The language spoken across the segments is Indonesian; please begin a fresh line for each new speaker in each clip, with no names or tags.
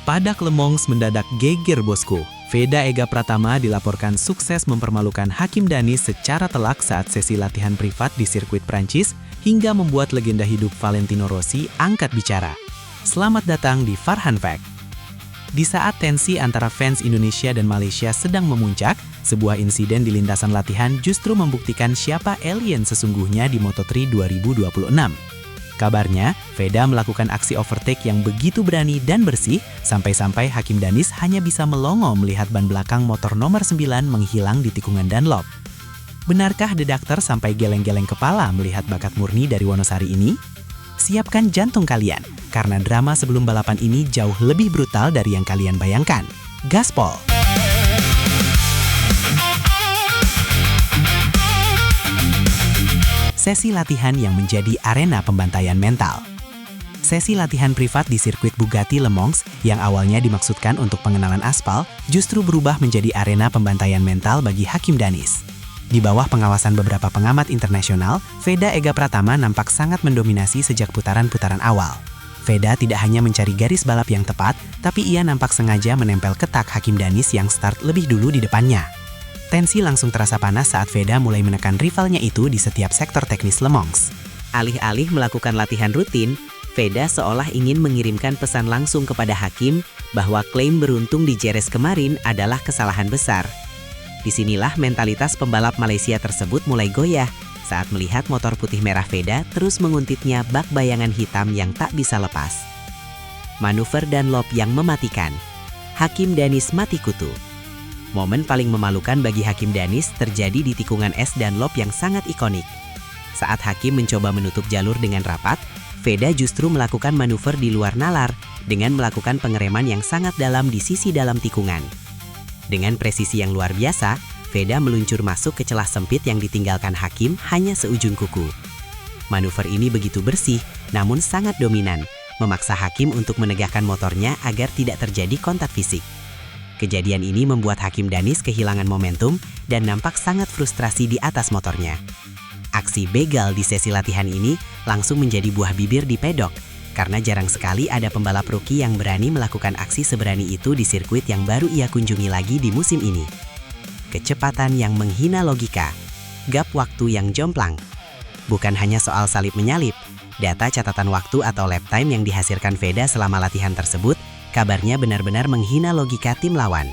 Padak Le Mans mendadak geger bosku. Veda Ega Pratama dilaporkan sukses mempermalukan Hakim Danis secara telak saat sesi latihan privat di sirkuit Prancis hingga membuat legenda hidup Valentino Rossi angkat bicara. Selamat datang di Farhan Fact. Di saat tensi antara fans Indonesia dan Malaysia sedang memuncak, sebuah insiden di lintasan latihan justru membuktikan siapa alien sesungguhnya di Moto3 2026. Kabarnya, Veda melakukan aksi overtake yang begitu berani dan bersih, sampai-sampai Hakim Danis hanya bisa melongo melihat ban belakang motor nomor 9 menghilang di tikungan Dunlop. Benarkah The Doctor sampai geleng-geleng kepala melihat bakat murni dari Wonosari ini? Siapkan jantung kalian, karena drama sebelum balapan ini jauh lebih brutal dari yang kalian bayangkan. Gaspol! Sesi latihan yang menjadi arena pembantaian mental. Sesi latihan privat di sirkuit Bugatti Le Mans yang awalnya dimaksudkan untuk pengenalan aspal justru berubah menjadi arena pembantaian mental bagi Hakim Danis. Di bawah pengawasan beberapa pengamat internasional, Veda Ega Pratama nampak sangat mendominasi sejak putaran-putaran awal. Veda tidak hanya mencari garis balap yang tepat, tapi ia nampak sengaja menempel ketak Hakim Danis yang start lebih dulu di depannya. Tensi langsung terasa panas saat Veda mulai menekan rivalnya itu di setiap sektor teknis Le Mans.
Alih-alih melakukan latihan rutin, Veda seolah ingin mengirimkan pesan langsung kepada Hakim bahwa klaim beruntung di Jerez kemarin adalah kesalahan besar. Disinilah mentalitas pembalap Malaysia tersebut mulai goyah saat melihat motor putih merah Veda terus menguntitnya bak bayangan hitam yang tak bisa lepas. Manuver Dunlop yang mematikan. Hakim Danis mati kutu. Momen paling memalukan bagi Hakim Danis terjadi di tikungan es Dunlop yang sangat ikonik. Saat Hakim mencoba menutup jalur dengan rapat, Veda justru melakukan manuver di luar nalar dengan melakukan pengereman yang sangat dalam di sisi dalam tikungan. Dengan presisi yang luar biasa, Veda meluncur masuk ke celah sempit yang ditinggalkan Hakim hanya seujung kuku. Manuver ini begitu bersih, namun sangat dominan, memaksa Hakim untuk menegakkan motornya agar tidak terjadi kontak fisik. Kejadian ini membuat Hakim Danis kehilangan momentum dan nampak sangat frustrasi di atas motornya. Aksi begal di sesi latihan ini langsung menjadi buah bibir di pedok, karena jarang sekali ada pembalap rookie yang berani melakukan aksi seberani itu di sirkuit yang baru ia kunjungi lagi di musim ini. Kecepatan yang menghina logika, gap waktu yang jomplang. Bukan hanya soal salip-menyalip, data catatan waktu atau lap time yang dihasilkan Veda selama latihan tersebut kabarnya benar-benar menghina logika tim lawan.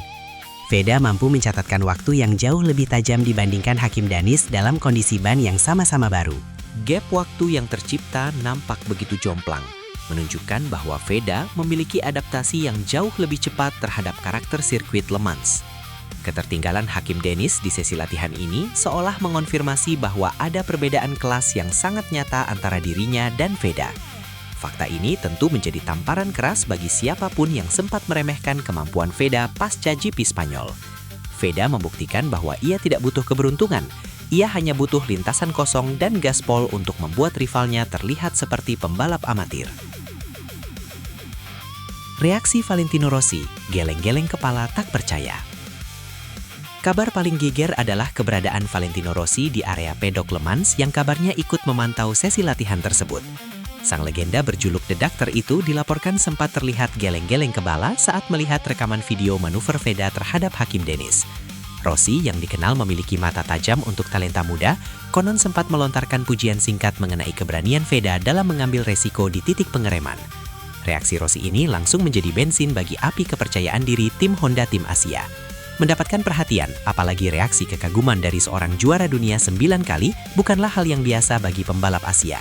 Veda mampu mencatatkan waktu yang jauh lebih tajam dibandingkan Hakim Danis dalam kondisi ban yang sama-sama baru.
Gap waktu yang tercipta nampak begitu jomplang, menunjukkan bahwa Veda memiliki adaptasi yang jauh lebih cepat terhadap karakter sirkuit Le Mans. Ketertinggalan Hakim Danis di sesi latihan ini seolah mengonfirmasi bahwa ada perbedaan kelas yang sangat nyata antara dirinya dan Veda. Fakta ini tentu menjadi tamparan keras bagi siapapun yang sempat meremehkan kemampuan Veda pasca GP Spanyol. Veda membuktikan bahwa ia tidak butuh keberuntungan, ia hanya butuh lintasan kosong dan gaspol untuk membuat rivalnya terlihat seperti pembalap amatir. Reaksi Valentino Rossi, geleng-geleng kepala tak percaya. Kabar paling geger adalah keberadaan Valentino Rossi di area pedok Le Mans yang kabarnya ikut memantau sesi latihan tersebut. Sang legenda berjuluk The Doctor itu dilaporkan sempat terlihat geleng-geleng kepala saat melihat rekaman video manuver Veda terhadap Hakim Danis. Rossi yang dikenal memiliki mata tajam untuk talenta muda, konon sempat melontarkan pujian singkat mengenai keberanian Veda dalam mengambil resiko di titik pengereman. Reaksi Rossi ini langsung menjadi bensin bagi api kepercayaan diri tim Honda Tim Asia. Mendapatkan perhatian, apalagi reaksi kekaguman dari seorang juara dunia 9 kali bukanlah hal yang biasa bagi pembalap Asia.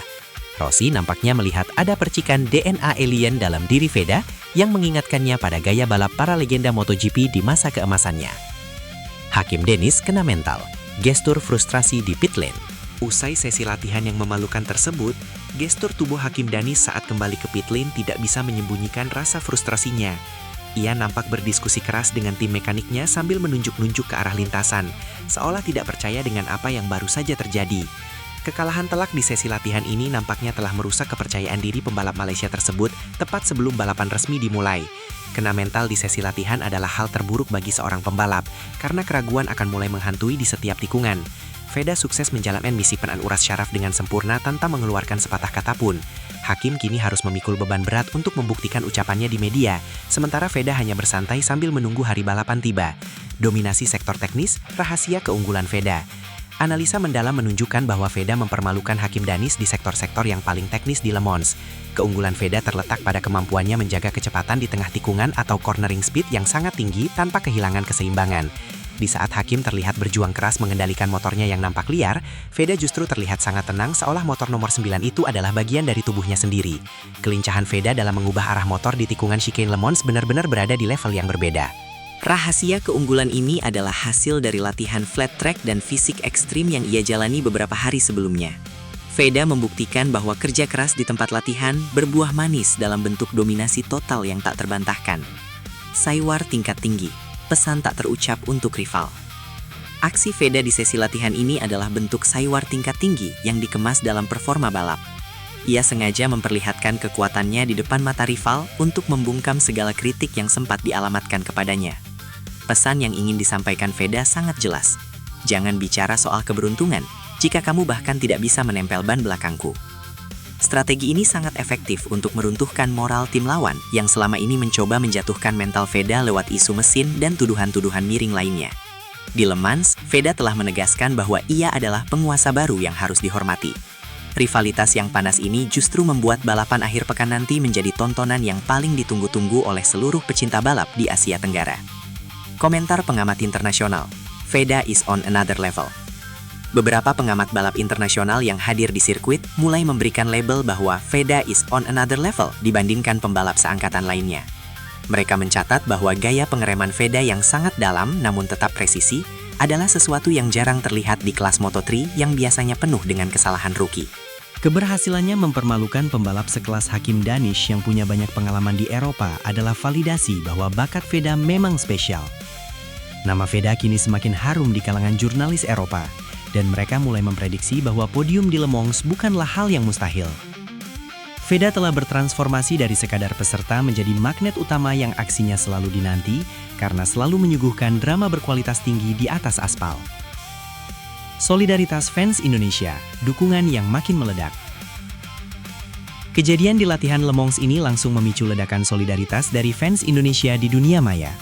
Rossi nampaknya melihat ada percikan DNA alien dalam diri Veda yang mengingatkannya pada gaya balap para legenda MotoGP di masa keemasannya. Hakim Danis kena mental, gestur frustrasi di pit lane. Usai sesi latihan yang memalukan tersebut, gestur tubuh Hakim Danis saat kembali ke pit lane tidak bisa menyembunyikan rasa frustrasinya. Ia nampak berdiskusi keras dengan tim mekaniknya sambil menunjuk-nunjuk ke arah lintasan, seolah tidak percaya dengan apa yang baru saja terjadi. Kekalahan telak di sesi latihan ini nampaknya telah merusak kepercayaan diri pembalap Malaysia tersebut tepat sebelum balapan resmi dimulai. Kena mental di sesi latihan adalah hal terburuk bagi seorang pembalap, karena keraguan akan mulai menghantui di setiap tikungan. Veda sukses menjalankan misi peran Uras Syaraf dengan sempurna tanpa mengeluarkan sepatah kata pun. Hakim kini harus memikul beban berat untuk membuktikan ucapannya di media, sementara Veda hanya bersantai sambil menunggu hari balapan tiba. Dominasi sektor teknis, rahasia keunggulan Veda. Analisa mendalam menunjukkan bahwa Veda mempermalukan Hakim Danish di sektor-sektor yang paling teknis di Le Mans. Keunggulan Veda terletak pada kemampuannya menjaga kecepatan di tengah tikungan atau cornering speed yang sangat tinggi tanpa kehilangan keseimbangan. Di saat Hakim terlihat berjuang keras mengendalikan motornya yang nampak liar, Veda justru terlihat sangat tenang seolah motor nomor 9 itu adalah bagian dari tubuhnya sendiri. Kelincahan Veda dalam mengubah arah motor di tikungan chicane Le Mans benar-benar berada di level yang berbeda.
Rahasia keunggulan ini adalah hasil dari latihan flat track dan fisik ekstrim yang ia jalani beberapa hari sebelumnya. Veda membuktikan bahwa kerja keras di tempat latihan berbuah manis dalam bentuk dominasi total yang tak terbantahkan. Saiwar tingkat tinggi, pesan tak terucap untuk rival. Aksi Veda di sesi latihan ini adalah bentuk saiwar tingkat tinggi yang dikemas dalam performa balap. Ia sengaja memperlihatkan kekuatannya di depan mata rival untuk membungkam segala kritik yang sempat dialamatkan kepadanya. Pesan yang ingin disampaikan Veda sangat jelas. Jangan bicara soal keberuntungan jika kamu bahkan tidak bisa menempel ban belakangku. Strategi ini sangat efektif untuk meruntuhkan moral tim lawan yang selama ini mencoba menjatuhkan mental Veda lewat isu mesin dan tuduhan-tuduhan miring lainnya. Di Le Mans, Veda telah menegaskan bahwa ia adalah penguasa baru yang harus dihormati. Rivalitas yang panas ini justru membuat balapan akhir pekan nanti menjadi tontonan yang paling ditunggu-tunggu oleh seluruh pecinta balap di Asia Tenggara. Komentar pengamat internasional, Veda is on another level. Beberapa pengamat balap internasional yang hadir di sirkuit mulai memberikan label bahwa Veda is on another level dibandingkan pembalap seangkatan lainnya. Mereka mencatat bahwa gaya pengereman Veda yang sangat dalam namun tetap presisi adalah sesuatu yang jarang terlihat di kelas Moto3 yang biasanya penuh dengan kesalahan rookie.
Keberhasilannya mempermalukan pembalap sekelas Hakim Danish yang punya banyak pengalaman di Eropa adalah validasi bahwa bakat Veda memang spesial. Nama Veda kini semakin harum di kalangan jurnalis Eropa, dan mereka mulai memprediksi bahwa podium di Le Mans bukanlah hal yang mustahil. Veda telah bertransformasi dari sekadar peserta menjadi magnet utama yang aksinya selalu dinanti karena selalu menyuguhkan drama berkualitas tinggi di atas aspal. Solidaritas fans Indonesia, dukungan yang makin meledak. Kejadian di latihan Le Mans ini langsung memicu ledakan solidaritas dari fans Indonesia di dunia maya.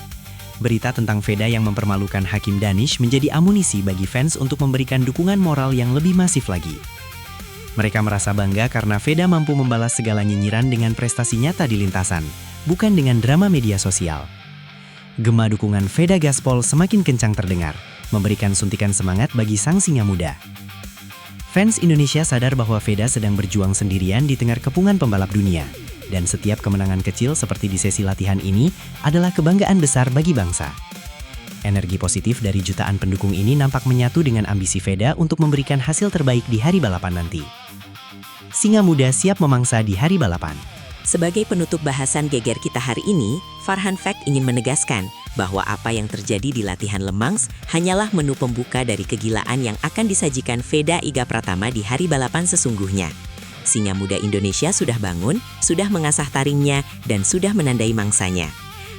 Berita tentang Veda yang mempermalukan Hakim Danish menjadi amunisi bagi fans untuk memberikan dukungan moral yang lebih masif lagi. Mereka merasa bangga karena Veda mampu membalas segala nyinyiran dengan prestasi nyata di lintasan, bukan dengan drama media sosial. Gema dukungan Veda gaspol semakin kencang terdengar, memberikan suntikan semangat bagi sang singa muda. Fans Indonesia sadar bahwa Veda sedang berjuang sendirian di tengah kepungan pembalap dunia. Dan setiap kemenangan kecil seperti di sesi latihan ini adalah kebanggaan besar bagi bangsa. Energi positif dari jutaan pendukung ini nampak menyatu dengan ambisi Veda untuk memberikan hasil terbaik di hari balapan nanti. Singa muda siap memangsa di hari balapan.
Sebagai penutup bahasan geger kita hari ini, Farhan Fact ingin menegaskan bahwa apa yang terjadi di latihan Le Mans hanyalah menu pembuka dari kegilaan yang akan disajikan Veda Iga Pratama di hari balapan sesungguhnya. Singa muda Indonesia sudah bangun, sudah mengasah taringnya, dan sudah menandai mangsanya.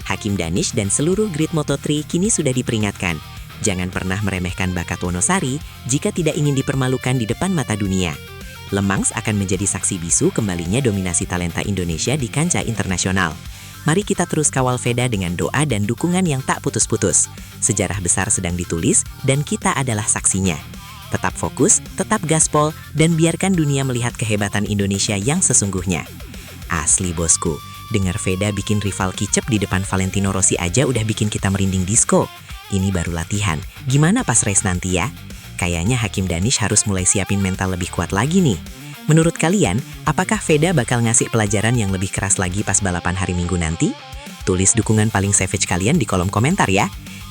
Hakim Danish dan seluruh grid Moto3 kini sudah diperingatkan. Jangan pernah meremehkan bakat Wonosari jika tidak ingin dipermalukan di depan mata dunia. Le Mans akan menjadi saksi bisu kembalinya dominasi talenta Indonesia di kancah internasional. Mari kita terus kawal Veda dengan doa dan dukungan yang tak putus-putus. Sejarah besar sedang ditulis dan kita adalah saksinya. Tetap fokus, tetap gaspol, dan biarkan dunia melihat kehebatan Indonesia yang sesungguhnya. Asli bosku, dengar Veda bikin rival kicep di depan Valentino Rossi aja udah bikin kita merinding disco. Ini baru latihan, gimana pas race nanti ya? Kayaknya Hakim Danish harus mulai siapin mental lebih kuat lagi nih. Menurut kalian, apakah Veda bakal ngasih pelajaran yang lebih keras lagi pas balapan hari Minggu nanti? Tulis dukungan paling savage kalian di kolom komentar ya.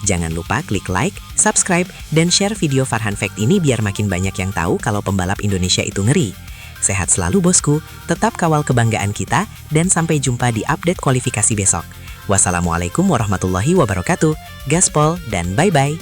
Jangan lupa klik like, subscribe, dan share video Farhan Fact ini biar makin banyak yang tahu kalau pembalap Indonesia itu ngeri. Sehat selalu bosku, tetap kawal kebanggaan kita, dan sampai jumpa di update kualifikasi besok. Wassalamualaikum warahmatullahi wabarakatuh, gaspol, dan bye-bye.